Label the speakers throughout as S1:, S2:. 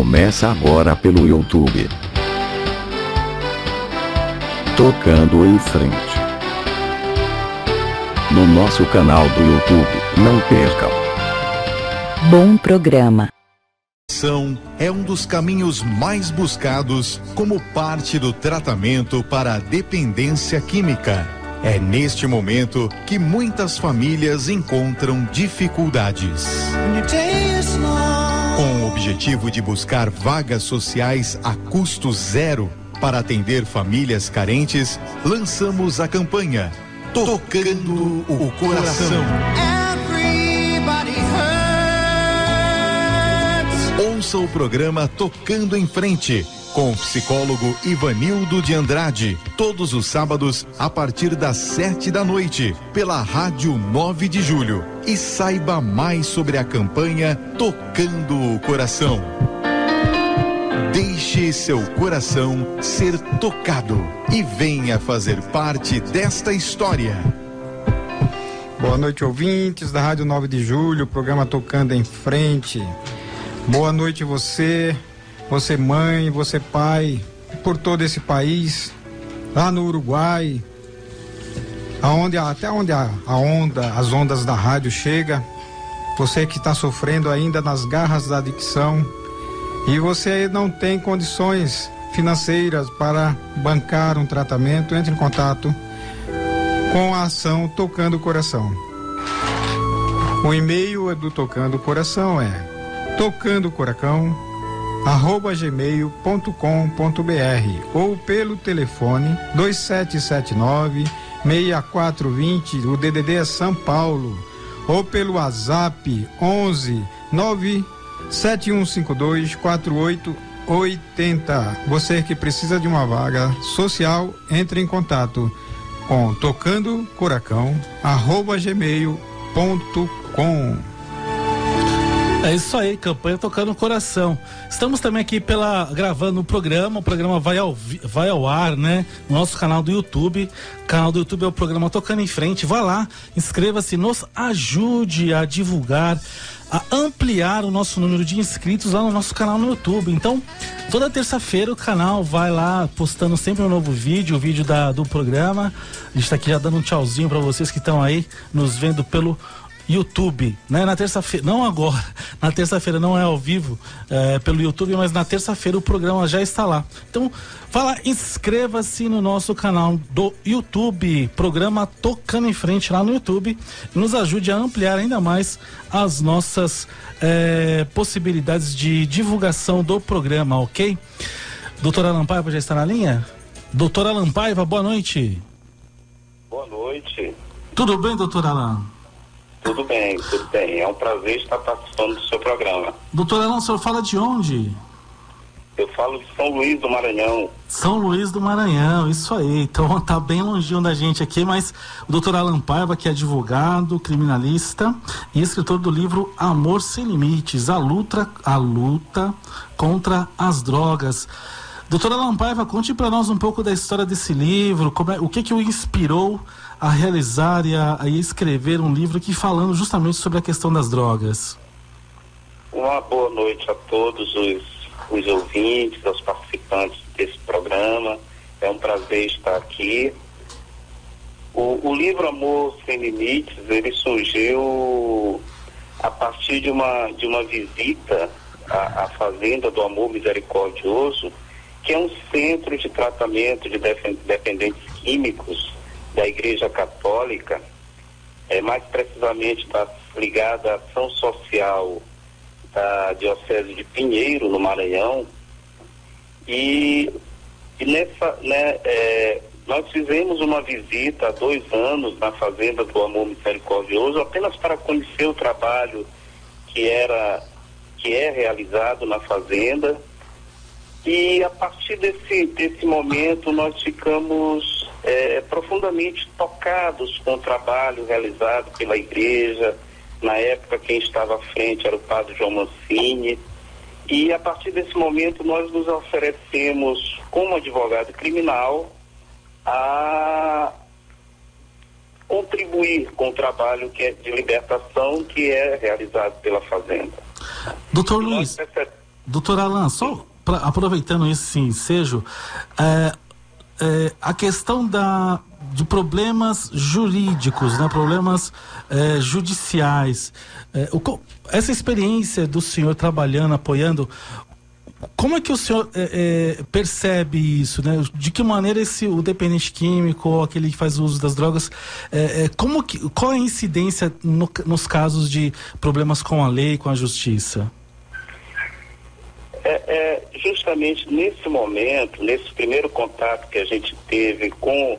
S1: Começa agora pelo YouTube. Tocando em frente. No nosso canal do YouTube, não percam.
S2: Bom programa.
S3: É um dos caminhos mais buscados como parte do tratamento para a dependência química. É neste momento que muitas famílias encontram dificuldades. Com o objetivo de buscar vagas sociais a custo zero para atender famílias carentes, lançamos a campanha Tocando o Coração. Ouça o programa Tocando em Frente, com o psicólogo Ivanildo de Andrade, todos os sábados, a partir das 7 da noite, pela Rádio 9 de Julho. E saiba mais sobre a campanha Tocando o Coração. Deixe seu coração ser tocado e venha fazer parte desta história.
S4: Boa noite, ouvintes da Rádio 9 de Julho, programa Tocando em Frente. Boa noite você mãe, você pai, por todo esse país, lá no Uruguai, até onde as ondas da rádio chega, você que está sofrendo ainda nas garras da adicção e você não tem condições financeiras para bancar um tratamento, entre em contato com a ação Tocando o Coração. O e-mail do Tocando o Coração é tocandocoração@gmail.com.br ou pelo telefone 2779-6420, o DDD é São Paulo, ou pelo WhatsApp 11 97152 4880. Você que precisa de uma vaga social, entre em contato com tocandocoracão@gmail.com.
S5: É isso aí, campanha Tocando o Coração. Estamos também aqui gravando o programa vai ao ar, né? No nosso canal do YouTube. O canal do YouTube é o programa Tocando em Frente. Vá lá, inscreva-se, nos ajude a divulgar, a ampliar o nosso número de inscritos lá no nosso canal no YouTube. Então, toda terça-feira o canal vai lá postando sempre um novo vídeo, o vídeo do programa. A gente tá aqui já dando um tchauzinho para vocês que estão aí nos vendo pelo YouTube, né? Na terça-feira, não agora, na terça-feira não é ao vivo pelo YouTube, mas na terça-feira o programa já está lá. Então, vá lá, inscreva-se no nosso canal do YouTube, programa Tocando em Frente lá no YouTube, e nos ajude a ampliar ainda mais as nossas possibilidades de divulgação do programa, ok? Doutora Alan Paiva já está na linha? Doutora Alan Paiva, boa noite.
S6: Boa noite.
S5: Tudo bem, doutora Alan?
S6: Tudo bem. É um prazer estar participando do seu programa.
S5: Doutor Alan, o senhor fala de onde?
S6: Eu falo de São Luís do Maranhão.
S5: São Luís do Maranhão, isso aí. Então tá bem longinho da gente aqui, mas o doutor Alan Paiva, que é advogado, criminalista e escritor do livro Amor Sem Limites, a luta contra as drogas. Doutor Alan Paiva, conte para nós um pouco da história desse livro, o que o inspirou a realizar e a escrever um livro aqui falando justamente sobre a questão das drogas.
S6: Uma boa noite a todos os ouvintes, aos participantes desse programa. É um prazer estar aqui. O livro Amor Sem Limites, ele surgiu a partir de uma visita à Fazenda do Amor Misericordioso, que é um centro de tratamento de dependentes químicos da Igreja Católica, mais precisamente está ligada à ação social da Diocese de Pinheiro, no Maranhão, e nessa, nós fizemos uma visita há 2 anos na Fazenda do Amor Misericordioso, apenas para conhecer o trabalho que é realizado na Fazenda, e a partir desse momento nós ficamos profundamente tocados com o trabalho realizado pela igreja. Na época quem estava à frente era o padre João Mancini, e a partir desse momento nós nos oferecemos como advogado criminal a contribuir com o trabalho que é de libertação que é realizado pela Fazenda.
S5: Doutor Luiz, Doutor Alan, só aproveitando esse ensejo, a questão de problemas jurídicos, né, problemas judiciais, essa experiência do senhor trabalhando, apoiando, como é que o senhor percebe isso, né? De que maneira o dependente químico ou aquele que faz uso das drogas, qual é a incidência nos casos de problemas com a lei, com a justiça?
S6: Justamente nesse momento, nesse primeiro contato que a gente teve com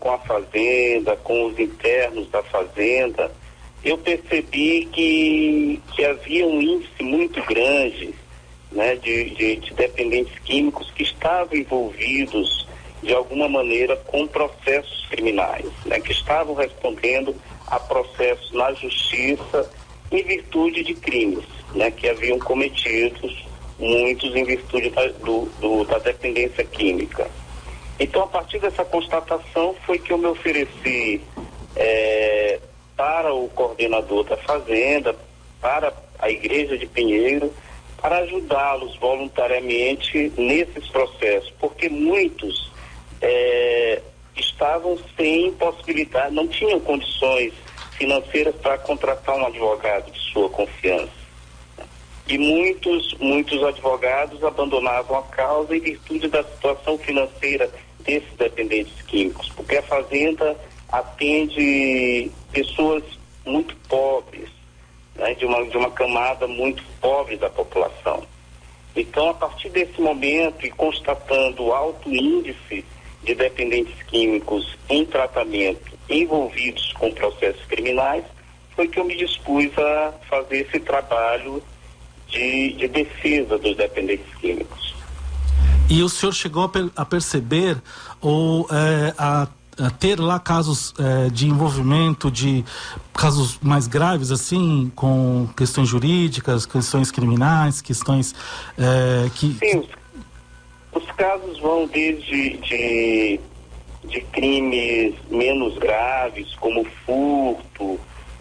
S6: a fazenda, com os internos da fazenda, eu percebi que havia um índice muito grande, né, de dependentes químicos que estavam envolvidos de alguma maneira com processos criminais, né, que estavam respondendo a processos na justiça em virtude de crimes, né, que haviam cometidos, muitos em virtude da dependência química. Então, a partir dessa constatação foi que eu me ofereci para o coordenador da fazenda, para a igreja de Pinheiro, para ajudá-los voluntariamente nesses processos, porque muitos estavam sem possibilidade, não tinham condições financeiras para contratar um advogado de sua confiança. E muitos advogados abandonavam a causa em virtude da situação financeira desses dependentes químicos, porque a fazenda atende pessoas muito pobres, né, de uma camada muito pobre da população. Então, a partir desse momento e constatando o alto índice de dependentes químicos em tratamento envolvidos com processos criminais, foi que eu me dispus a fazer esse trabalho de defesa dos dependentes químicos.
S5: E o senhor chegou a perceber ou a ter lá casos de envolvimento, de casos mais graves, assim, com questões jurídicas, questões criminais, questões que... Sim,
S6: os casos vão desde de crimes menos graves, como furto,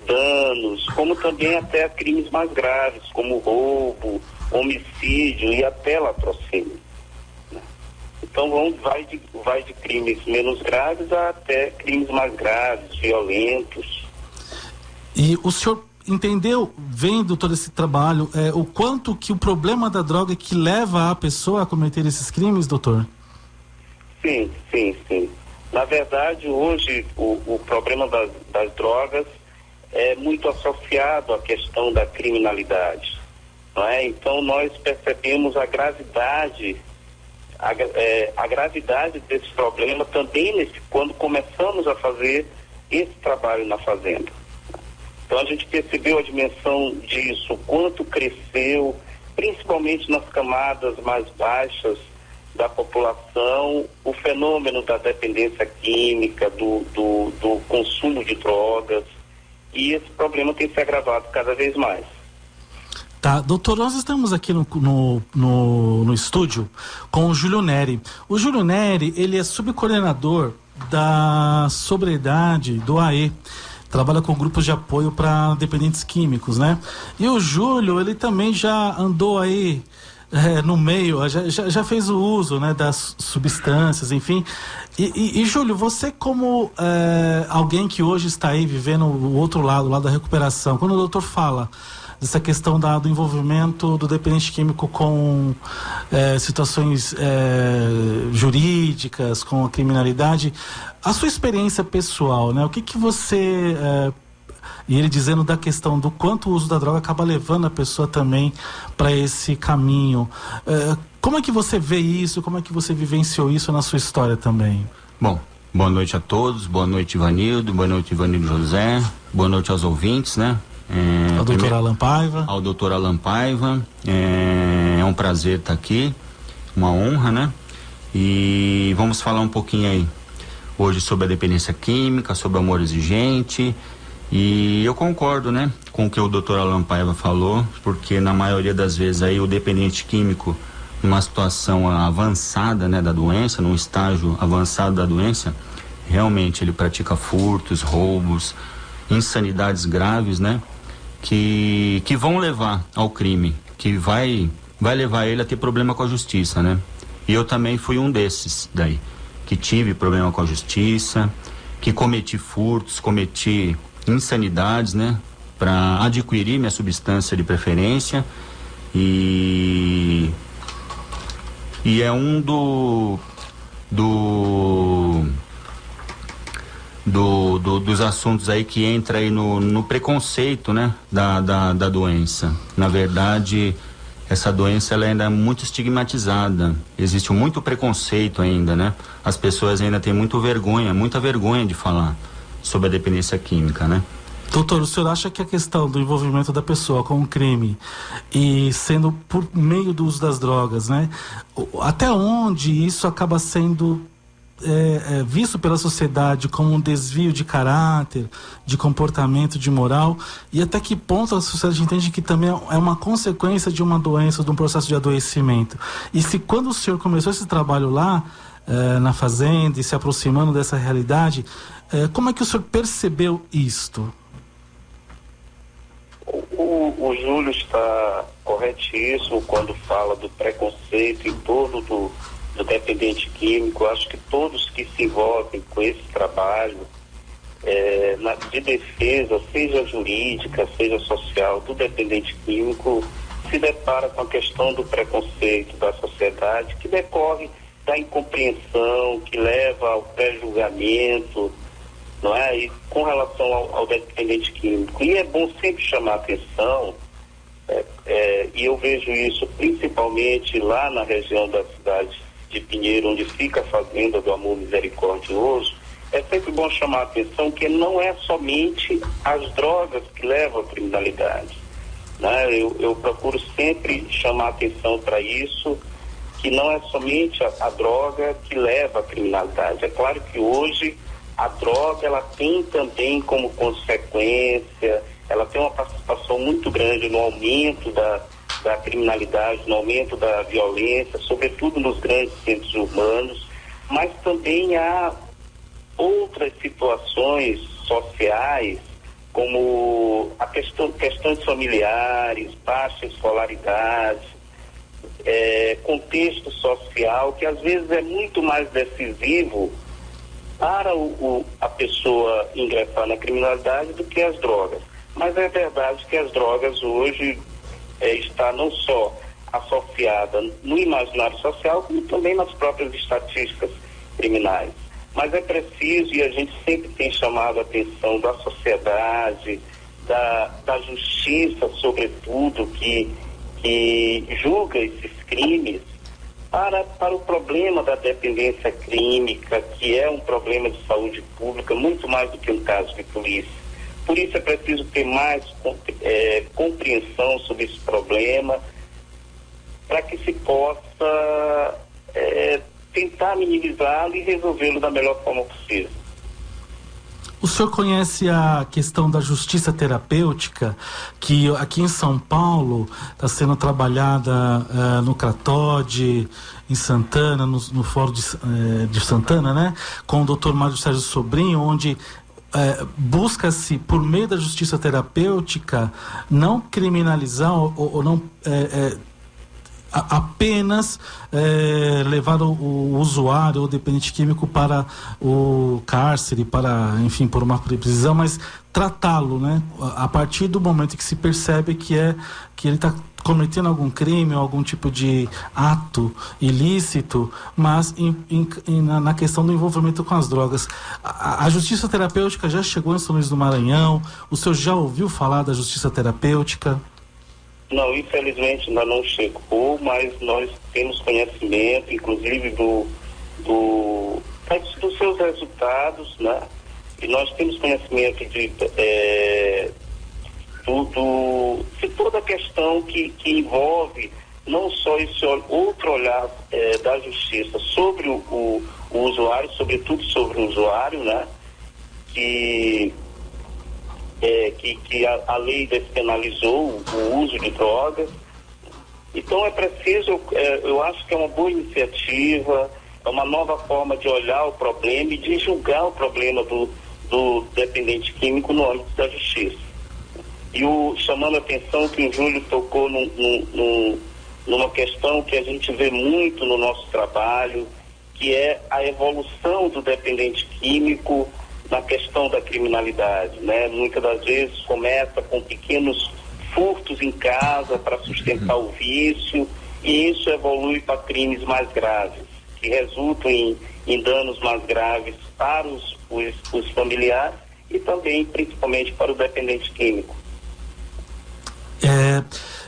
S6: danos, como também até crimes mais graves, como roubo, homicídio e até latrocínio. Então vai de crimes menos graves até crimes mais graves, violentos.
S5: E o senhor entendeu, vendo todo esse trabalho, o quanto que o problema da droga é que leva a pessoa a cometer esses crimes, doutor?
S6: Sim. Na verdade, hoje o problema das drogas é muito associado à questão da criminalidade, não é? Então nós percebemos a gravidade desse problema também quando começamos a fazer esse trabalho na fazenda. Então a gente percebeu a dimensão disso, o quanto cresceu, principalmente nas camadas mais baixas da população, o fenômeno da dependência química, do consumo de drogas, e esse problema tem se agravado cada vez mais.
S5: Tá, doutor, nós estamos aqui no estúdio com o Júlio Neri. O Júlio Neri, ele é subcoordenador da sobriedade do AE. Trabalha com grupos de apoio para dependentes químicos, né? E o Júlio, ele também já andou aí no meio, já fez o uso, né, das substâncias, enfim. E Júlio, você como alguém que hoje está aí vivendo o outro lado, o lado da recuperação, quando o doutor fala dessa questão do envolvimento do dependente químico com situações jurídicas, com a criminalidade, a sua experiência pessoal, né? O que você... E ele dizendo da questão do quanto o uso da droga acaba levando a pessoa também para esse caminho. Como é que você vê isso? Como é que você vivenciou isso na sua história também?
S7: Bom, boa noite a todos. Boa noite, Ivanildo. Boa noite, Ivanildo José. Boa noite aos ouvintes, né?
S5: Ao doutor Alan Paiva.
S7: Ao doutor Alan Paiva. É um prazer estar aqui. Uma honra, né? E vamos falar um pouquinho aí hoje sobre a dependência química, sobre o amor exigente. E eu concordo, né, com o que o doutor Alan Paiva falou, porque na maioria das vezes aí o dependente químico, numa situação avançada, né, da doença, num estágio avançado da doença, realmente ele pratica furtos, roubos, insanidades graves, né, que vão levar ao crime, que vai vai levar ele a ter problema com a justiça, né? E eu também fui um desses daí, que tive problema com a justiça, que cometi furtos, cometi insanidades, né? Para adquirir minha substância de preferência e é um dos assuntos aí que entra aí no preconceito, né, da doença. Na verdade, essa doença ela ainda é muito estigmatizada, existe muito preconceito ainda, né? As pessoas ainda têm muita vergonha de falar sobre a dependência química, né?
S5: Doutor, o senhor acha que a questão do envolvimento da pessoa com o crime e sendo por meio do uso das drogas, né? Até onde isso acaba sendo visto pela sociedade como um desvio de caráter, de comportamento, de moral, e até que ponto a sociedade entende que também é uma consequência de uma doença, de um processo de adoecimento? E se quando o senhor começou esse trabalho lá, na fazenda, e se aproximando dessa realidade, como é que o senhor percebeu isto?
S6: O Júlio está corretíssimo quando fala do preconceito em torno do dependente químico. Eu acho que todos que se envolvem com esse trabalho de defesa, seja jurídica, seja social, do dependente químico, se depara com a questão do preconceito da sociedade, que decorre da incompreensão, que leva ao pré-julgamento, não é? E com relação ao dependente químico. E é bom sempre chamar a atenção, e eu vejo isso principalmente lá na região da cidade de Pinheiro, onde fica a fazenda do Amor Misericordioso. É sempre bom chamar a atenção que não é somente as drogas que levam à criminalidade, né? Eu procuro sempre chamar a atenção para isso, que não é somente a droga que leva à criminalidade. É claro que hoje a droga, ela tem também como consequência, ela tem uma participação muito grande no aumento da criminalidade, no aumento da violência, sobretudo nos grandes centros urbanos, mas também há outras situações sociais, como a questões familiares, baixa escolaridade, contexto social, que às vezes é muito mais decisivo para a pessoa ingressar na criminalidade do que as drogas. Mas é verdade que as drogas hoje está não só associada no imaginário social, como também nas próprias estatísticas criminais. Mas é preciso, e a gente sempre tem chamado a atenção da sociedade, da justiça, sobretudo, que julga esses crimes, para o problema da dependência química, que é um problema de saúde pública, muito mais do que um caso de polícia. Por isso é preciso ter mais compreensão sobre esse problema, para que se possa tentar minimizá-lo e resolvê-lo da melhor forma possível.
S5: O senhor conhece a questão da justiça terapêutica, que aqui em São Paulo está sendo trabalhada no CRATOD, em Santana, no Fórum de Santana, né? Com o Dr. Mário Sérgio Sobrinho, onde busca-se, por meio da justiça terapêutica, não criminalizar ou não apenas levar o usuário ou dependente químico para o cárcere, enfim, por uma prisão, mas tratá-lo, né? A partir do momento que se percebe que ele está cometendo algum crime ou algum tipo de ato ilícito, mas na questão do envolvimento com as drogas. A justiça terapêutica já chegou em São Luís do Maranhão? O senhor já ouviu falar da justiça terapêutica?
S6: Não, infelizmente ainda não chegou, mas nós temos conhecimento, inclusive dos seus resultados, né? E nós temos conhecimento de toda a questão que envolve não só esse outro olhar da justiça sobre o usuário, sobretudo sobre o usuário, né? Que a lei despenalizou o uso de drogas. Então é preciso, eu acho que é uma boa iniciativa, é uma nova forma de olhar o problema e de julgar o problema do dependente químico no âmbito da justiça. E chamando a atenção que o Júlio tocou num numa questão que a gente vê muito no nosso trabalho, que é a evolução do dependente químico na questão da criminalidade, né? Muitas das vezes começa com pequenos furtos em casa para sustentar o vício, e isso evolui para crimes mais graves, que resultam em danos mais graves para os familiares e também, principalmente, para o dependente químico.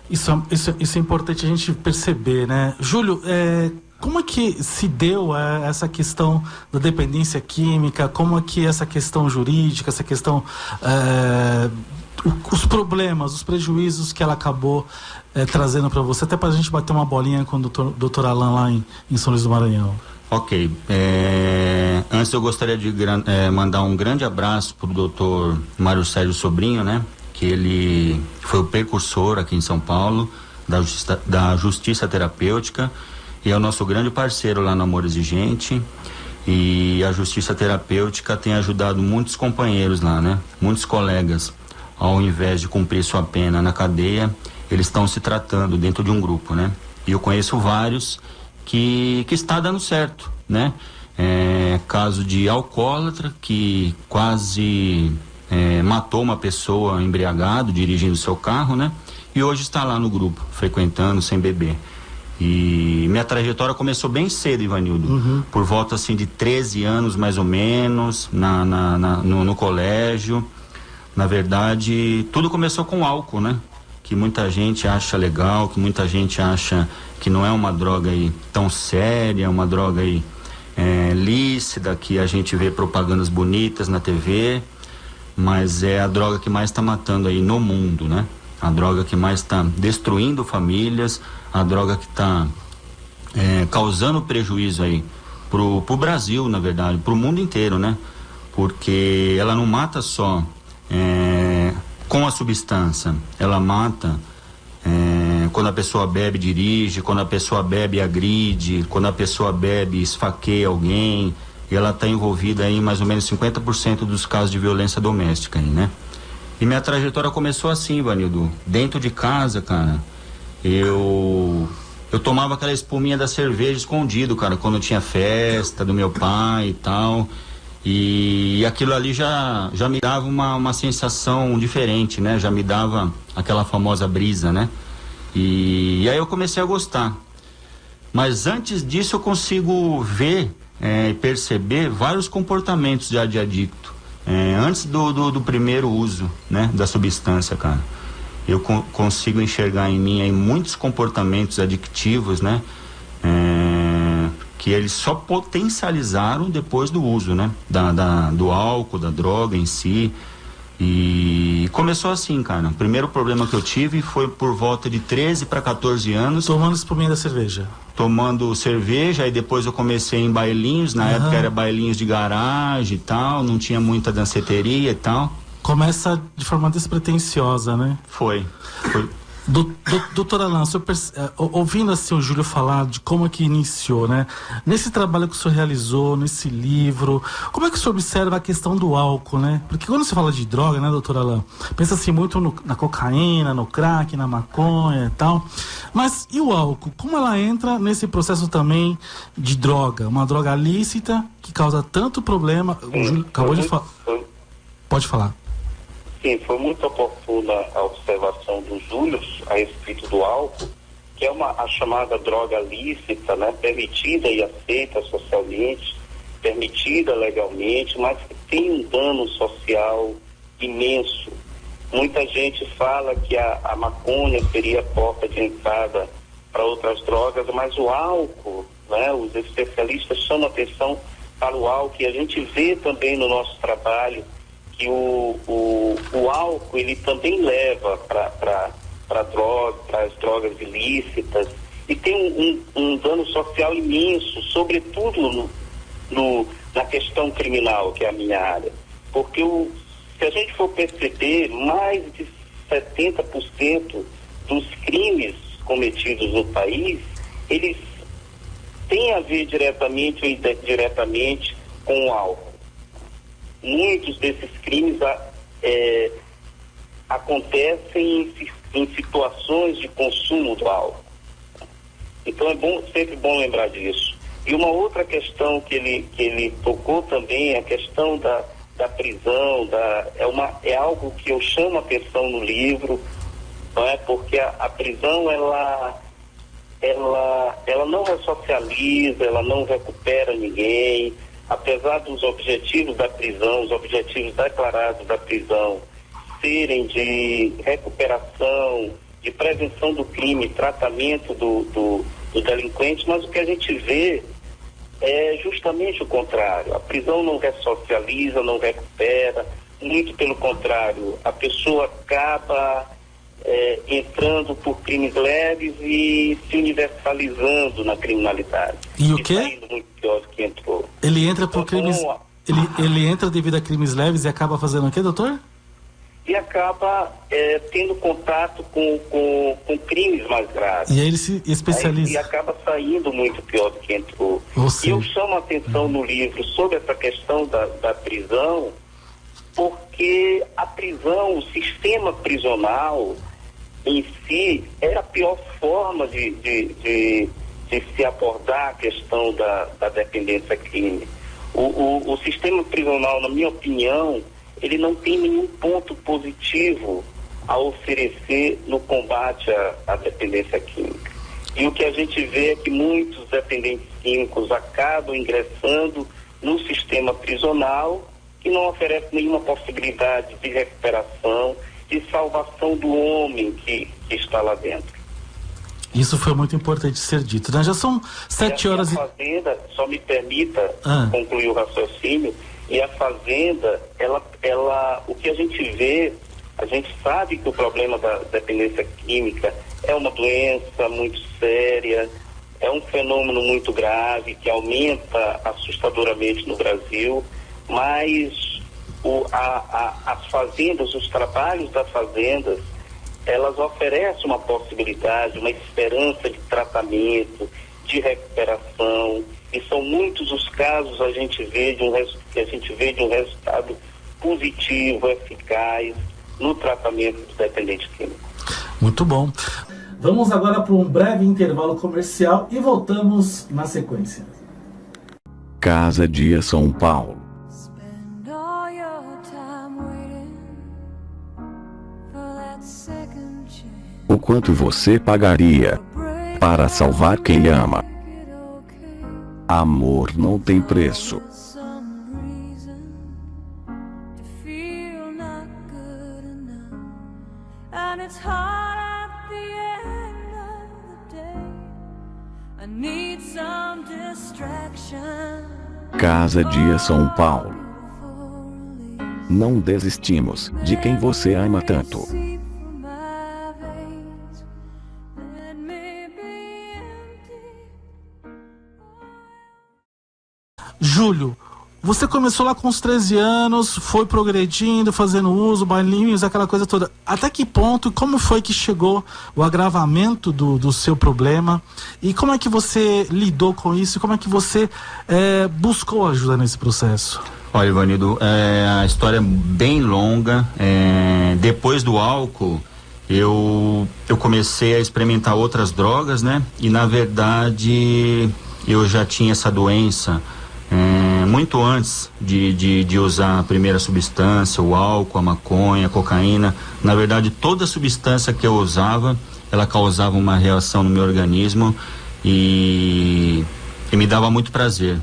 S5: Isso é importante a gente perceber, né? Júlio, como é que se deu essa questão da dependência química? Como é que essa questão jurídica, essa questão, os problemas, os prejuízos que ela acabou trazendo para você, até para a gente bater uma bolinha com o doutor Alain lá em São Luís do Maranhão?
S7: Ok. Antes eu gostaria de mandar um grande abraço para o doutor Mário Sérgio Sobrinho, né? Que ele foi o precursor aqui em São Paulo da justiça terapêutica e é o nosso grande parceiro lá no Amor Exigente, e a justiça terapêutica tem ajudado muitos companheiros lá, né? Muitos colegas, ao invés de cumprir sua pena na cadeia, eles estão se tratando dentro de um grupo, né? E eu conheço vários que está dando certo, né? Caso de alcoólatra que quase matou uma pessoa embriagado, dirigindo seu carro, né? E hoje está lá no grupo, frequentando, sem beber. E minha trajetória começou bem cedo, Ivanildo, por volta assim de 13 anos mais ou menos, no colégio. Na verdade, tudo começou com álcool, né? Que muita gente acha legal, que muita gente acha que não é uma droga aí tão séria, uma droga aí lícita, que a gente vê propagandas bonitas na TV, mas é a droga que mais está matando aí no mundo, né? A droga que mais está destruindo famílias, a droga que está causando prejuízo aí pro Brasil, na verdade, pro mundo inteiro, né? Porque ela não mata só com a substância, ela mata quando a pessoa bebe, dirige, quando a pessoa bebe, agride, quando a pessoa bebe, esfaqueia alguém, e ela está envolvida aí em mais ou menos 50% dos casos de violência doméstica aí, né? E minha trajetória começou assim, Ivanildo, dentro de casa, cara. Eu tomava aquela espuminha da cerveja escondido, cara, quando tinha festa do meu pai e tal. E aquilo ali já me dava uma sensação diferente, né? Já me dava aquela famosa brisa, né? E aí eu comecei a gostar. Mas antes disso eu consigo ver e perceber vários comportamentos de adicto. Antes do primeiro uso, né? Da substância, cara. Eu consigo enxergar em mim aí muitos comportamentos adictivos, né? Que eles só potencializaram depois do uso, né? Do álcool, da droga em si. E começou assim, cara. O primeiro problema que eu tive foi por volta de 13 para 14 anos.
S5: Tomando espuminha da cerveja.
S7: Tomando cerveja, aí depois eu comecei em bailinhos. Na época era bailinhos de garagem e tal, não tinha muita danceteria e tal.
S5: Começa de forma despretensiosa, né?
S7: Foi.
S5: Doutor Alain, ouvindo assim o Júlio falar de como é que iniciou, né? Nesse trabalho que o senhor realizou, nesse livro, como é que o senhor observa a questão do álcool, né? Porque quando você fala de droga, né, doutor Alain, pensa-se muito na cocaína, no crack, na maconha e tal. Mas e o álcool? Como ela entra nesse processo também de droga? Uma droga lícita que causa tanto problema. O Júlio acabou de falar. Pode falar.
S6: Sim, foi muito oportuna a observação do Júlio a respeito do álcool, que é a chamada droga lícita, né, permitida e aceita socialmente, permitida legalmente, mas que tem um dano social imenso. Muita gente fala que a maconha seria a porta de entrada para outras drogas, mas o álcool, né, os especialistas chamam atenção para o álcool, e a gente vê também no nosso trabalho que o álcool ele também leva para as drogas ilícitas e tem um dano social imenso, sobretudo na questão criminal, que é a minha área. Porque se a gente for perceber, mais de 70% dos crimes cometidos no país, eles têm a ver diretamente ou indiretamente com o álcool. Muitos desses crimes acontecem em situações de consumo do álcool. Então sempre bom lembrar disso. E uma outra questão que ele tocou também é a questão da prisão, é algo que eu chamo a atenção no livro, não é? Porque a prisão ela não ressocializa, ela não recupera ninguém, apesar dos objetivos da prisão, os objetivos declarados da prisão serem de recuperação, de prevenção do crime, tratamento do delinquente, mas o que a gente vê é justamente o contrário. A prisão não ressocializa, não recupera, muito pelo contrário, a pessoa acaba entrando por crimes leves e se universalizando na criminalidade.
S5: E o quê?
S6: Saindo muito pior do que entrou.
S5: Ele entra por crimes... Ele entra devido a crimes leves e acaba fazendo o quê, doutor?
S6: E acaba tendo contato com crimes mais graves.
S5: E aí ele se especializa.
S6: E acaba saindo muito pior do que entrou. E eu chamo a atenção no livro sobre essa questão da prisão, porque a prisão, o sistema prisional em si, era a pior forma de se abordar a questão da dependência química. O sistema prisional, na minha opinião, ele não tem nenhum ponto positivo a oferecer no combate à dependência química. E o que a gente vê é que muitos dependentes químicos acabam ingressando no sistema prisional que não oferece nenhuma possibilidade de recuperação, de salvação do homem que está lá dentro.
S5: Isso foi muito importante ser dito, né? Já são 7 horas...
S6: E a Fazenda, só me permita concluir o raciocínio, e a Fazenda, o que a gente vê, a gente sabe que o problema da dependência química é uma doença muito séria, é um fenômeno muito grave, que aumenta assustadoramente no Brasil, mas as fazendas, os trabalhos das fazendas, elas oferecem uma possibilidade, uma esperança de tratamento, de recuperação, e são muitos os casos que a gente vê de um resultado positivo, eficaz no tratamento do dependente químico.
S5: Muito bom. Vamos agora para um breve intervalo comercial e voltamos na sequência.
S1: Casa Dia São Paulo. O quanto você pagaria para salvar quem ama? Amor não tem preço. Casa Dia São Paulo. Não desistimos de quem você ama tanto.
S5: Júlio, você começou lá com os 13 anos, foi progredindo, fazendo uso, bailinhos, aquela coisa toda. Até que ponto, como foi que chegou o agravamento do seu problema? E como é que você lidou com isso? Como é que você buscou ajuda nesse processo?
S7: Olha, Ivanildo, a história é bem longa. Depois do álcool, eu comecei a experimentar outras drogas, né? E, na verdade, eu já tinha essa doença muito antes de usar a primeira substância, o álcool, a maconha, a cocaína. Na verdade, toda substância que eu usava, ela causava uma reação no meu organismo e me dava muito prazer,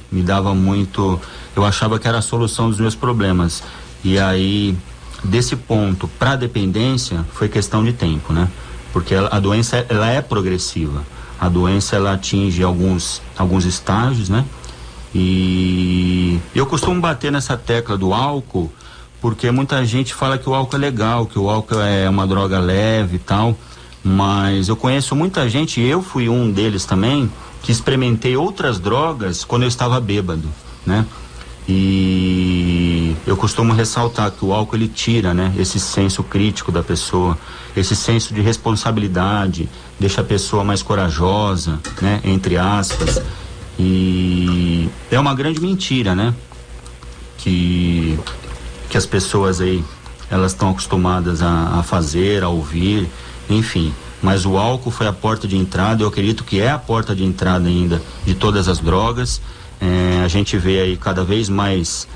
S7: eu achava que era a solução dos meus problemas. E aí, desse ponto para a dependência, foi questão de tempo, né? Porque a doença, ela é progressiva. A doença, ela atinge alguns estágios, né? E eu costumo bater nessa tecla do álcool, porque muita gente fala que o álcool é legal, que o álcool é uma droga leve e tal, mas eu conheço muita gente, e eu fui um deles também, que experimentei outras drogas quando eu estava bêbado, né? E eu costumo ressaltar que o álcool, ele tira, né, esse senso crítico da pessoa, esse senso de responsabilidade, deixa a pessoa mais corajosa, né, entre aspas. E é uma grande mentira, né, que as pessoas aí, elas estão acostumadas a fazer, a ouvir, enfim. mas o álcool foi a porta de entrada. Eu acredito que é a porta de entrada ainda de todas as drogas. A gente vê aí cada vez mais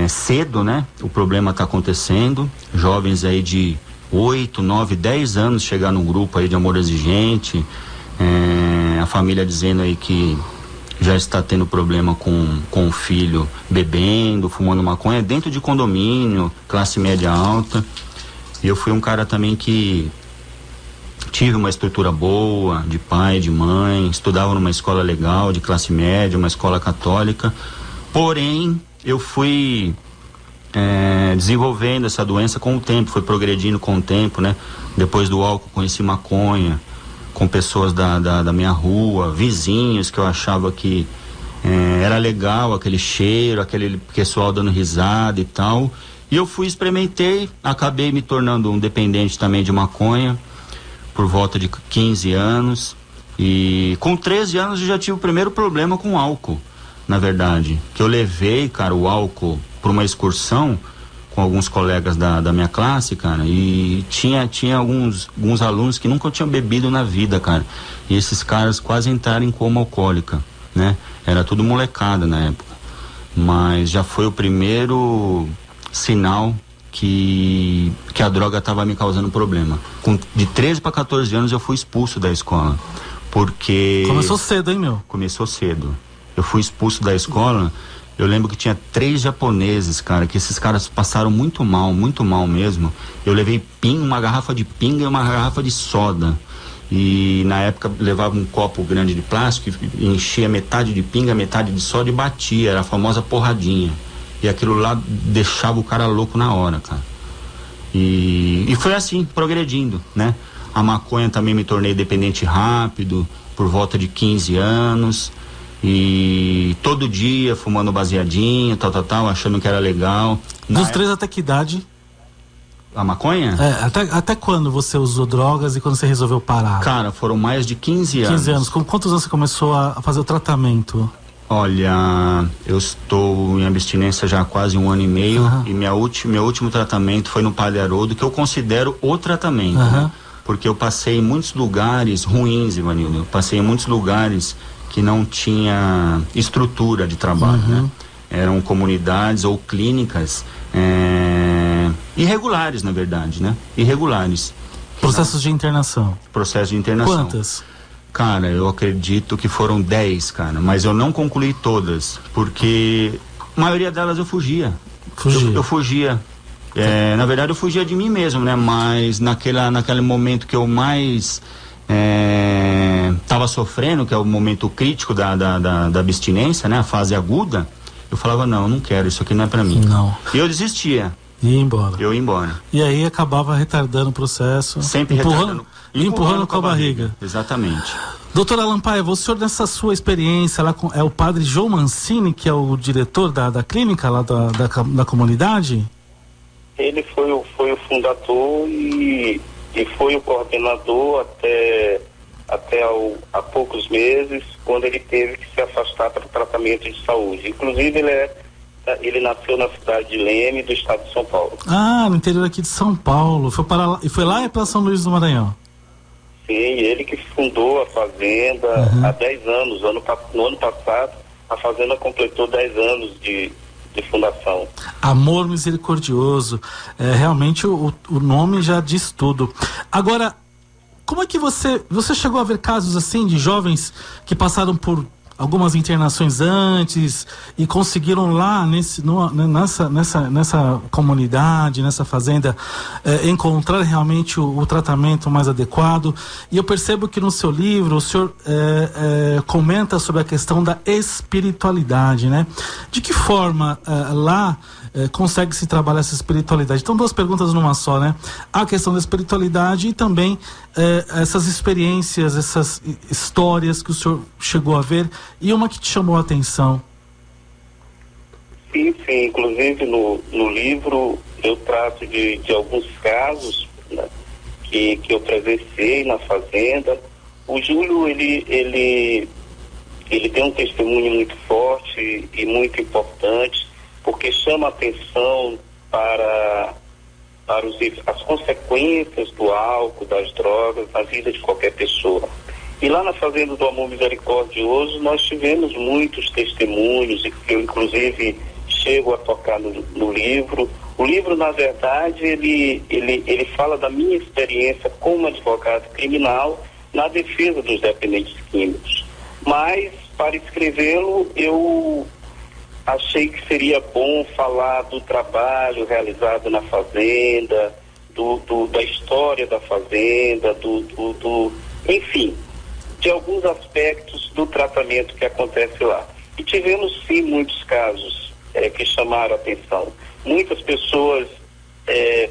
S7: cedo, né? O problema está acontecendo. Jovens aí de 8, 9, 10 anos chegar num grupo aí de amor exigente. A família dizendo aí que já está tendo problema com o filho bebendo, fumando maconha dentro de condomínio, classe média alta. E eu fui um cara também que tive uma estrutura boa, de pai, de mãe, estudava numa escola legal, de classe média, uma escola católica. Porém, eu fui desenvolvendo essa doença com o tempo, foi progredindo com o tempo, né? Depois do álcool conheci maconha, com pessoas da minha rua, vizinhos que eu achava que era legal aquele cheiro, aquele pessoal dando risada e tal. E eu experimentei, acabei me tornando um dependente também de maconha por volta de 15 anos. E com 13 anos eu já tive o primeiro problema com álcool, na verdade. Que eu levei, cara, o álcool para uma excursão com alguns colegas da minha classe, cara, e tinha alguns alunos que nunca tinham bebido na vida, cara. E esses caras quase entraram em coma alcoólica, né? Era tudo molecada na época. Mas já foi o primeiro sinal que a droga estava me causando problema. De 13 para 14 anos eu fui expulso da escola, porque...
S5: Começou cedo, hein, meu?
S7: Começou cedo. Eu fui expulso da escola. Eu lembro que tinha 3 japoneses, cara, que esses caras passaram muito mal mesmo. Eu levei uma garrafa de pinga e uma garrafa de soda. E na época levava um copo grande de plástico e enchia metade de pinga, metade de soda e batia. Era a famosa porradinha. E aquilo lá deixava o cara louco na hora, cara. E foi assim, progredindo, né? A maconha também me tornei dependente rápido, por volta de 15 anos. E todo dia fumando baseadinho, tal, achando que era legal.
S5: Dos 3 até que idade?
S7: A maconha?
S5: Até quando você usou drogas e quando você resolveu parar?
S7: Cara, foram mais de 15 anos.
S5: 15 anos. Com quantos anos você começou a fazer o tratamento?
S7: Olha, eu estou em abstinência já há quase 1 ano e meio. E meu último tratamento foi no Padre Haroldo, que eu considero o tratamento, né? Porque eu passei em muitos lugares ruins, Ivanildo. Eu passei em muitos lugares que não tinha estrutura de trabalho, né? Eram comunidades ou clínicas irregulares, na verdade, né? Irregulares.
S5: Processos de internação.
S7: Processo de internação.
S5: Quantas?
S7: Cara, eu acredito que foram 10, cara, mas eu não concluí todas, porque a maioria delas eu fugia. Eu fugia. Na verdade eu fugia de mim mesmo, né? Mas naquele momento que eu mais estava sofrendo, que é o momento crítico da abstinência, né? A fase aguda, eu falava, não quero, isso aqui não é pra mim.
S5: Não.
S7: E eu desistia.
S5: Ia embora.
S7: Eu ia embora.
S5: E aí acabava retardando o processo.
S7: Sempre
S5: empurrando com a barriga.
S7: Exatamente.
S5: Doutora Alan Paiva, o senhor, nessa sua experiência lá é o padre João Mancini, que é o diretor da clínica lá da comunidade?
S6: Ele foi o fundador e foi o coordenador até há poucos meses, quando ele teve que se afastar para o tratamento de saúde. Inclusive, ele nasceu na cidade de Leme, do estado de São Paulo.
S5: Ah, no interior aqui de São Paulo. Foi lá e para São Luís do Maranhão?
S6: Sim, ele que fundou a fazenda há 10 anos. No ano passado, a fazenda completou 10 anos de fundação.
S5: Amor misericordioso. Realmente o nome já diz tudo. Agora, como é que você chegou a ver casos assim de jovens que passaram por algumas internações antes e conseguiram lá nessa comunidade, nessa fazenda, encontrar realmente o tratamento mais adequado? E eu percebo que no seu livro o senhor comenta sobre a questão da espiritualidade, né? De que forma lá consegue-se trabalhar essa espiritualidade? Então, 2 perguntas numa só, né? A questão da espiritualidade e também essas experiências, essas histórias que o senhor chegou a ver, e uma que te chamou a atenção.
S6: Sim, inclusive no livro eu trato de alguns casos, né, que eu presenciei na fazenda. O Júlio, ele tem um testemunho muito forte e muito importante, porque chama atenção para para as consequências do álcool, das drogas na vida de qualquer pessoa. E lá na Fazenda do Amor Misericordioso nós tivemos muitos testemunhos, e que eu inclusive chego a tocar no livro. O livro, na verdade, ele fala da minha experiência como advogado criminal na defesa dos dependentes químicos. Mas, para escrevê-lo, eu achei que seria bom falar do trabalho realizado na Fazenda, da história da Fazenda, enfim, de alguns aspectos do tratamento que acontece lá. E tivemos, sim, muitos casos que chamaram a atenção. Muitas pessoas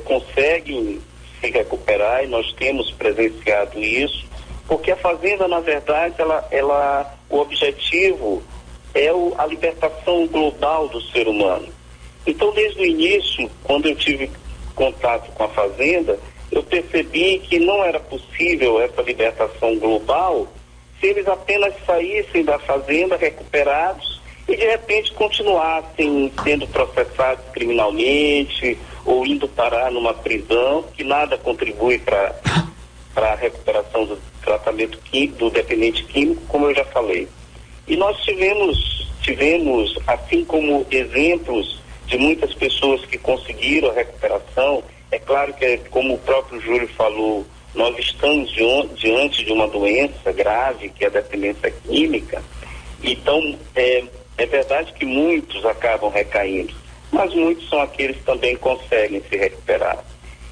S6: conseguem se recuperar, e nós temos presenciado isso, porque a Fazenda, na verdade, o objetivo é a libertação global do ser humano. Então, desde o início, quando eu tive contato com a Fazenda, eu percebi que não era possível essa libertação global se eles apenas saíssem da Fazenda recuperados e de repente continuassem sendo processados criminalmente ou indo parar numa prisão, que nada contribui para a recuperação do tratamento do dependente químico, como eu já falei. E nós tivemos, assim como exemplos de muitas pessoas que conseguiram a recuperação. É claro que, como o próprio Júlio falou, nós estamos diante de uma doença grave, que é a dependência química. Então, é verdade que muitos acabam recaindo, mas muitos são aqueles que também conseguem se recuperar.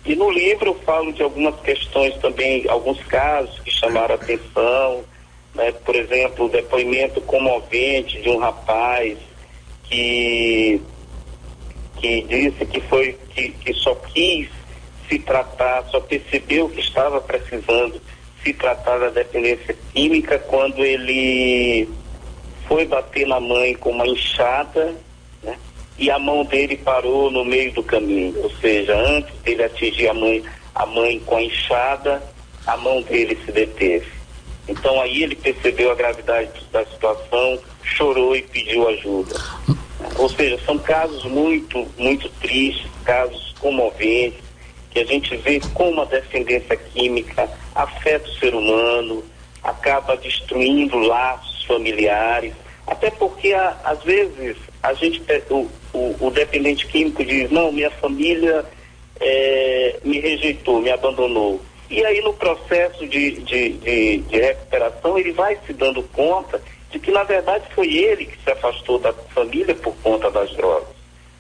S6: E no livro eu falo de algumas questões também, alguns casos que chamaram a atenção, né? Por exemplo, o depoimento comovente de um rapaz que disse que só quis se tratar, só percebeu que estava precisando se tratar da dependência química quando ele foi bater na mãe com uma enxada, né? E a mão dele parou no meio do caminho, ou seja, antes dele atingir a mãe com a enxada, a mão dele se deteve. Então aí ele percebeu a gravidade da situação, chorou e pediu ajuda. Ou seja, são casos muito, muito tristes, casos comoventes, que a gente vê como a dependência química afeta o ser humano, acaba destruindo laços familiares, até porque às vezes o dependente químico diz: não, minha família me rejeitou, me abandonou. E aí no processo de recuperação ele vai se dando conta de que na verdade foi ele que se afastou da família por conta das drogas,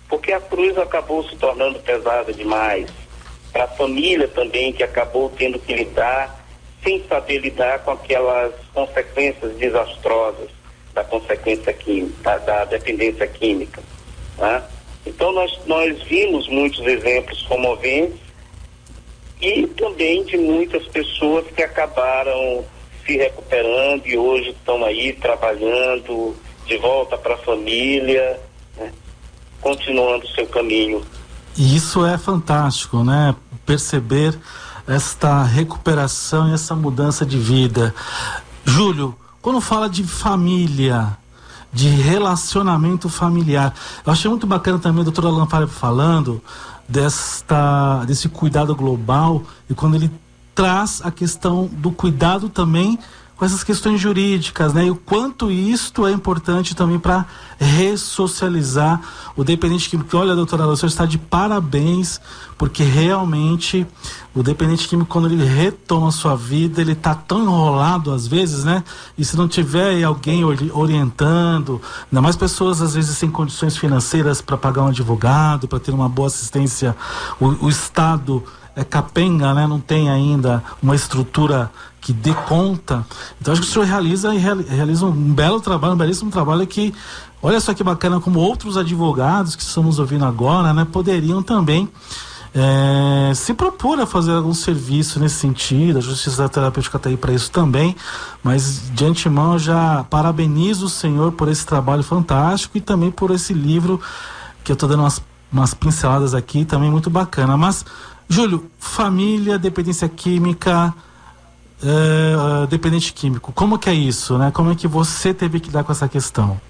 S6: porque a cruz acabou se tornando pesada demais para a família também, que acabou tendo que lidar sem saber lidar com aquelas consequências desastrosas da consequência química, da dependência química, né? Então nós vimos muitos exemplos comoventes e também de muitas pessoas que acabaram se recuperando e hoje estão aí trabalhando de volta para a família, né? Continuando o seu caminho.
S5: E isso é fantástico, né? Perceber esta recuperação e essa mudança de vida. Júlio, quando fala de família, de relacionamento familiar, eu achei muito bacana também o doutor Alan Fábio falando desse cuidado global, e quando ele traz a questão do cuidado também com essas questões jurídicas, né? E o quanto isto é importante também para ressocializar o dependente químico. Olha, doutora, o senhor está de parabéns, porque realmente o dependente químico, quando ele retoma a sua vida, ele está tão enrolado às vezes, né? E se não tiver alguém orientando, ainda mais pessoas às vezes sem condições financeiras para pagar um advogado, para ter uma boa assistência, o Estado é capenga, né? Não tem ainda uma estrutura que dê conta. Então acho que o senhor realiza um belo trabalho, um belíssimo trabalho que, olha só que bacana, como outros advogados que estamos ouvindo agora, né, poderiam também se propor a fazer algum serviço nesse sentido. A Justiça Terapêutica está aí para isso também, mas de antemão eu já parabenizo o senhor por esse trabalho fantástico e também por esse livro que eu estou dando umas pinceladas aqui, também muito bacana. Mas, Júlio, família, dependência química, dependente químico, como que é isso, né? Como é que você teve que lidar com essa questão?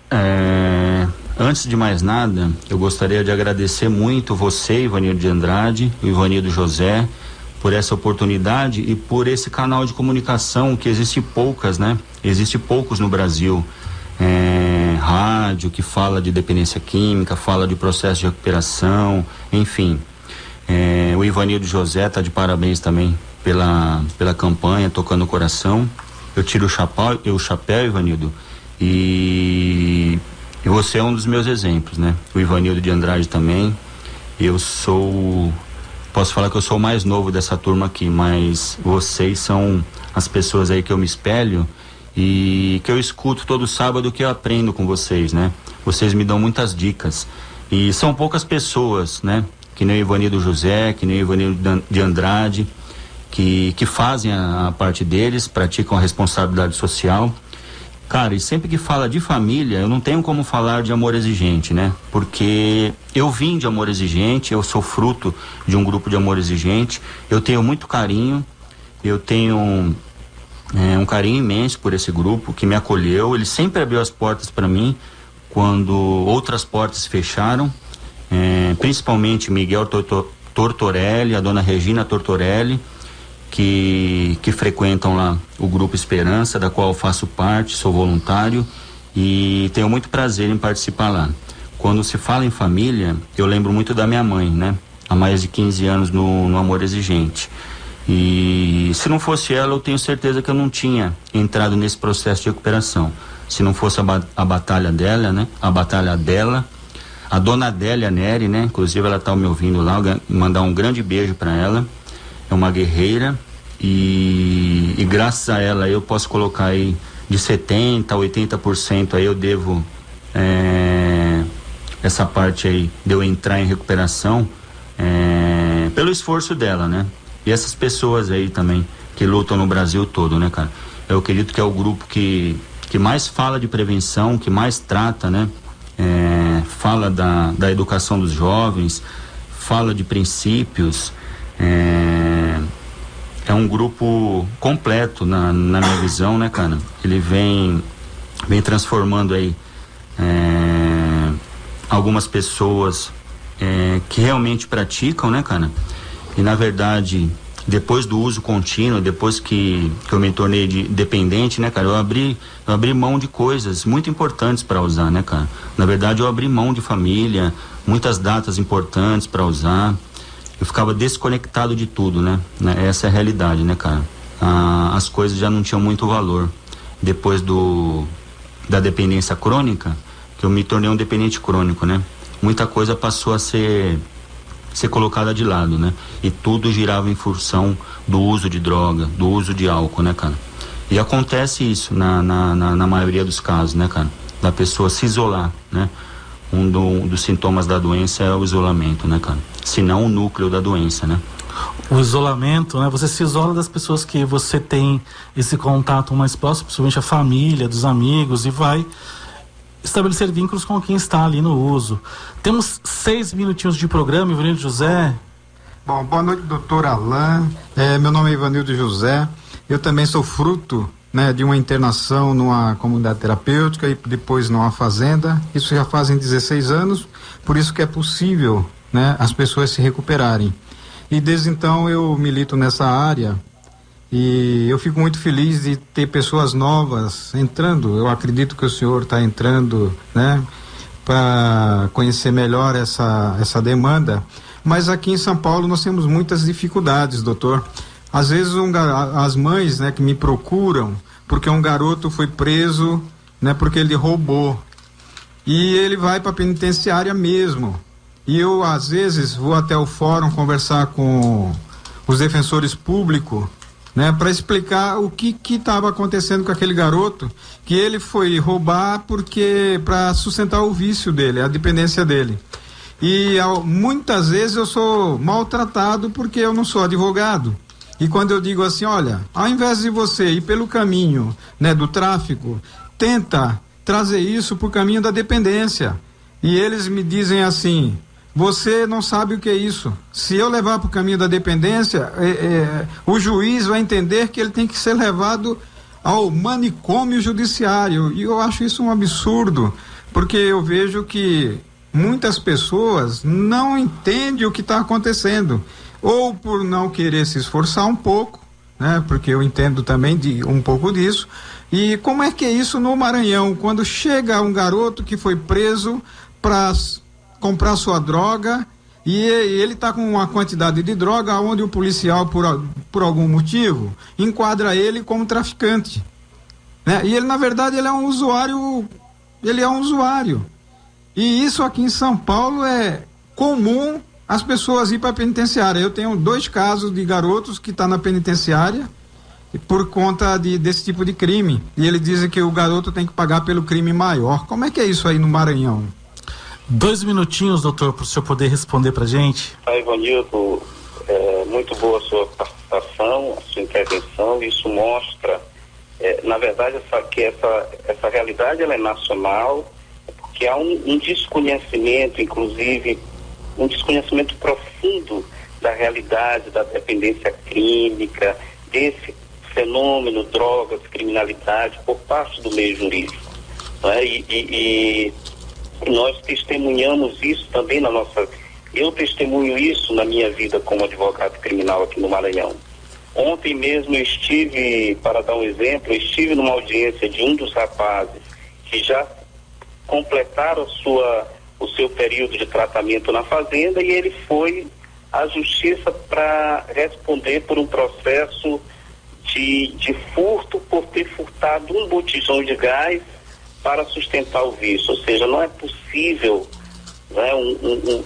S7: Antes de mais nada, eu gostaria de agradecer muito você, Ivanildo de Andrade, o Ivanildo José, por essa oportunidade e por esse canal de comunicação que existe poucas, né? Existe poucos no Brasil. Rádio que fala de dependência química, fala de processo de recuperação, enfim. O Ivanildo José está de parabéns também pela campanha Tocando o Coração. Eu tiro o chapéu, Ivanildo, e você é um dos meus exemplos, né? O Ivanildo de Andrade também. Posso falar que eu sou o mais novo dessa turma aqui, mas vocês são as pessoas aí que eu me espelho e que eu escuto todo sábado, que eu aprendo com vocês, né? Vocês me dão muitas dicas e são poucas pessoas, né? Que nem o Ivanildo José, que nem o Ivanildo de Andrade, que fazem a parte deles, praticam a responsabilidade social. Cara, e sempre que fala de família, eu não tenho como falar de Amor Exigente, né? Porque eu vim de Amor Exigente, eu sou fruto de um grupo de Amor Exigente, eu tenho muito carinho, eu tenho um carinho imenso por esse grupo que me acolheu, ele sempre abriu as portas para mim quando outras portas se fecharam, principalmente Miguel Tortorelli, a dona Regina Tortorelli, que frequentam lá o Grupo Esperança, da qual eu faço parte, sou voluntário e tenho muito prazer em participar lá. Quando se fala em família, eu lembro muito da minha mãe, né? Há mais de 15 anos no Amor Exigente. E se não fosse ela, eu tenho certeza que eu não tinha entrado nesse processo de recuperação. Se não fosse a batalha dela, né? A batalha dela, a dona Adélia Neri, né? Inclusive ela tá me ouvindo lá, mandar um grande beijo para ela. É uma guerreira e graças a ela eu posso colocar aí de 70% a 80% aí eu devo essa parte aí de eu entrar em recuperação pelo esforço dela, né? E essas pessoas aí também que lutam no Brasil todo, né, cara? Eu acredito que é o grupo que mais fala de prevenção, que mais trata, né? Fala da educação dos jovens, fala de princípios. É um grupo completo na minha visão, né, cara? Ele vem transformando aí algumas pessoas que realmente praticam, né, cara? E na verdade, depois do uso contínuo, depois que eu me tornei dependente, né, cara? Eu abri mão de coisas muito importantes para usar, né, cara? Na verdade, eu abri mão de família, muitas datas importantes para usar. Eu ficava desconectado de tudo, né? Essa é a realidade, né, cara? As coisas já não tinham muito valor. Depois da dependência crônica, que eu me tornei um dependente crônico, né? Muita coisa passou a ser colocada de lado, né? E tudo girava em função do uso de droga, do uso de álcool, né, cara? E acontece isso na maioria dos casos, né, cara? Da pessoa se isolar, né? Um dos sintomas da doença é o isolamento, né, cara? Se não o núcleo da doença, né?
S5: O isolamento, né? Você se isola das pessoas que você tem esse contato mais próximo, principalmente a família, dos amigos, e vai estabelecer vínculos com quem está ali no uso. Temos 6 minutinhos de programa, Ivanildo José.
S4: Bom, boa noite, doutor Alain. Meu nome é Ivanildo José. Eu também sou fruto, né, de uma internação numa comunidade terapêutica e depois numa fazenda. Isso já fazem 16 anos, por isso que é possível, né, as pessoas se recuperarem. E desde então eu milito nessa área e eu fico muito feliz de ter pessoas novas entrando. Eu acredito que o senhor está entrando, né, para conhecer melhor essa demanda. Mas aqui em São Paulo nós temos muitas dificuldades, doutor. Às vezes as mães, né, que me procuram porque um garoto foi preso, né, porque ele roubou e ele vai para a penitenciária mesmo. E eu às vezes vou até o fórum conversar com os defensores públicos, né, para explicar o que estava acontecendo com aquele garoto, que ele foi roubar para sustentar o vício dele, a dependência dele. E muitas vezes eu sou maltratado porque eu não sou advogado. E quando eu digo assim, olha, ao invés de você ir pelo caminho, né, do tráfico, tenta trazer isso para o caminho da dependência. E eles me dizem assim, você não sabe o que é isso. Se eu levar para o caminho da dependência, o juiz vai entender que ele tem que ser levado ao manicômio judiciário. E eu acho isso um absurdo, porque eu vejo que muitas pessoas não entendem o que está acontecendo, ou por não querer se esforçar um pouco, né? Porque eu entendo também de um pouco disso. E como é que é isso no Maranhão, quando chega um garoto que foi preso para comprar sua droga e ele está com uma quantidade de droga onde o policial, por algum motivo, enquadra ele como traficante, né? E ele, na verdade, ele é um usuário. E isso aqui em São Paulo é comum, as pessoas ir para a penitenciária. Eu tenho 2 casos de garotos que estão na penitenciária por conta desse tipo de crime. E ele diz que o garoto tem que pagar pelo crime maior. Como é que é isso aí no Maranhão?
S5: 2 minutinhos, doutor, para o senhor poder responder para a gente.
S6: Ivanildo, muito boa a sua participação, a sua intervenção. Isso mostra, na verdade, essa realidade ela é nacional, porque há um desconhecimento, inclusive, um desconhecimento profundo da realidade da dependência química, desse fenômeno, drogas, criminalidade, por parte do meio jurídico, né? E nós testemunhamos isso também eu testemunho isso na minha vida como advogado criminal aqui no Maranhão. Ontem mesmo eu estive, para dar um exemplo, numa audiência de um dos rapazes que já completaram o seu período de tratamento na fazenda, e ele foi à justiça para responder por um processo de furto, por ter furtado um botijão de gás para sustentar o vício. Ou seja, não é possível, né,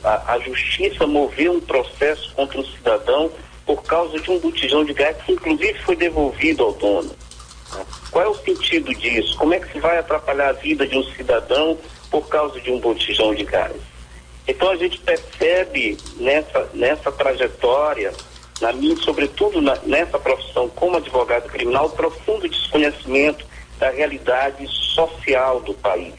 S6: a justiça mover um processo contra um cidadão por causa de um botijão de gás que inclusive foi devolvido ao dono. Qual é o sentido disso? Como é que se vai atrapalhar a vida de um cidadão por causa de um botijão de gás? Então a gente percebe nessa trajetória, sobretudo nessa profissão como advogado criminal, profundo desconhecimento da realidade social do país.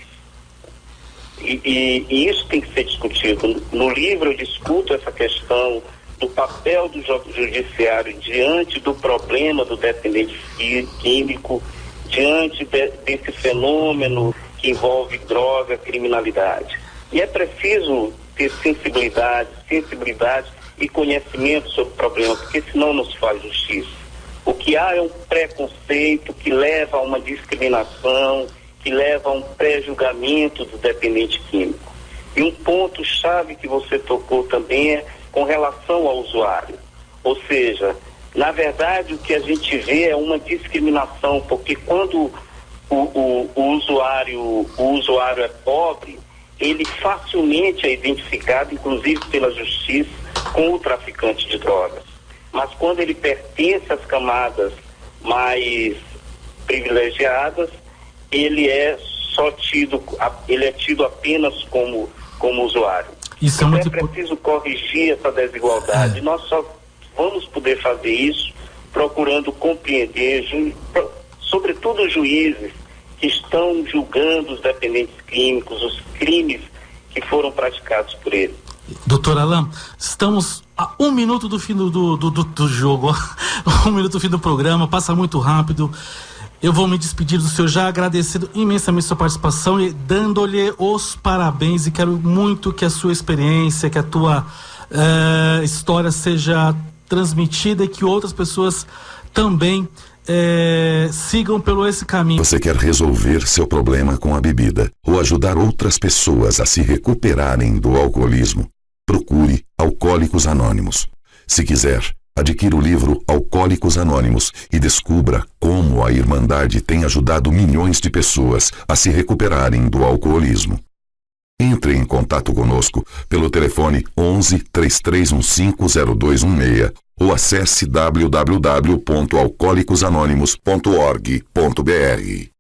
S6: E isso tem que ser discutido. No livro eu discuto essa questão do papel do judiciário diante do problema do dependente químico, diante desse fenômeno que envolve droga, criminalidade. E é preciso ter sensibilidade e conhecimento sobre o problema, porque senão não se faz justiça. O que há é um preconceito que leva a uma discriminação, que leva a um pré-julgamento do dependente químico. E um ponto-chave que você tocou também é com relação ao usuário. Ou seja, na verdade o que a gente vê é uma discriminação, porque quando o usuário é pobre, ele facilmente é identificado, inclusive pela justiça, com o traficante de drogas. Mas quando ele pertence às camadas mais privilegiadas, ele é tido apenas como usuário.
S5: Isso
S6: então é preciso corrigir essa desigualdade. Nós só vamos poder fazer isso procurando compreender, sobretudo os juízes que estão julgando os dependentes químicos, os crimes que foram praticados por eles.
S5: Doutor Alain, estamos a 1 minuto do fim do jogo, 1 minuto do fim do programa, passa muito rápido. Eu vou me despedir do senhor, já agradecendo imensamente sua participação e dando-lhe os parabéns, e quero muito que a sua experiência, que a tua história seja transmitida e que outras pessoas também sigam pelo esse caminho.
S1: Você quer resolver seu problema com a bebida ou ajudar outras pessoas a se recuperarem do alcoolismo? Procure Alcoólicos Anônimos. Se quiser, adquira o livro Alcoólicos Anônimos e descubra como a Irmandade tem ajudado milhões de pessoas a se recuperarem do alcoolismo. Entre em contato conosco pelo telefone 11 3315 0216 ou acesse www.alcoolicosanonimos.org.br.